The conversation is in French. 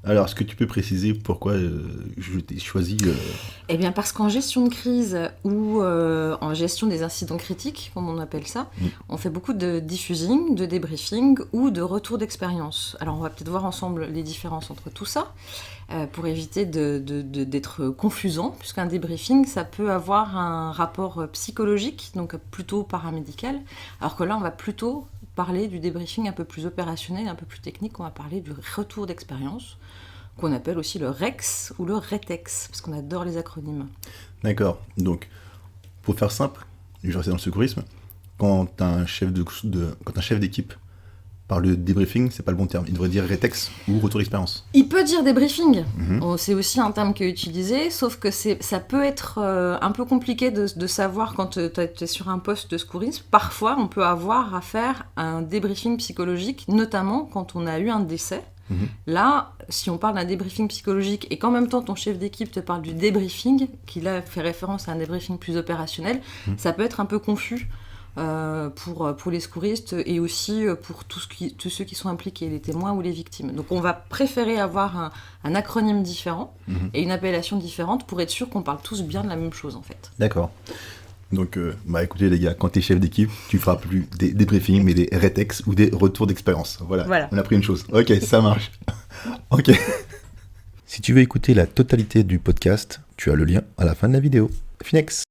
Alors, est-ce que tu peux préciser pourquoi je t'ai choisi Eh bien, parce qu'en gestion de crise ou en gestion des incidents critiques, comme on appelle ça, Mm. on fait beaucoup de diffusing, de débriefing ou de retour d'expérience. Alors, on va peut-être voir ensemble les différences entre tout ça pour éviter d'être confusant, puisqu'un débriefing, ça peut avoir un rapport psychologique, donc plutôt paramédical, alors que là, on va plutôt parler du débriefing un peu plus opérationnel, un peu plus technique, on va parler du retour d'expérience, qu'on appelle aussi le REX ou le RETEX, parce qu'on adore les acronymes. D'accord. Donc, pour faire simple, je vais rester dans le secourisme. Quand un chef quand un chef d'équipe parle de débriefing, c'est pas le bon terme. Il devrait dire rétex ou retour d'expérience. Il peut dire débriefing, Mhm. c'est aussi un terme qui est utilisé, sauf que ça peut être un peu compliqué de savoir quand tu es sur un poste de secourisme. Parfois, on peut avoir à faire un débriefing psychologique, notamment quand on a eu un décès. Mhm. Là, si on parle d'un débriefing psychologique et qu'en même temps ton chef d'équipe te parle du débriefing, qui là fait référence à un débriefing plus opérationnel, ça peut être un peu confus pour les secouristes et aussi pour tous ceux qui sont impliqués, les témoins ou les victimes. Donc on va préférer avoir un acronyme différent et une appellation différente pour être sûr qu'on parle tous bien de la même chose en fait. D'accord. Donc, écoutez les gars, quand t'es chef d'équipe, tu feras plus des débriefings, mais des rétex ou des retours d'expérience. Voilà, on a pris une chose. Ok, ça marche. Ok. Si tu veux écouter la totalité du podcast, tu as le lien à la fin de la vidéo. Finex.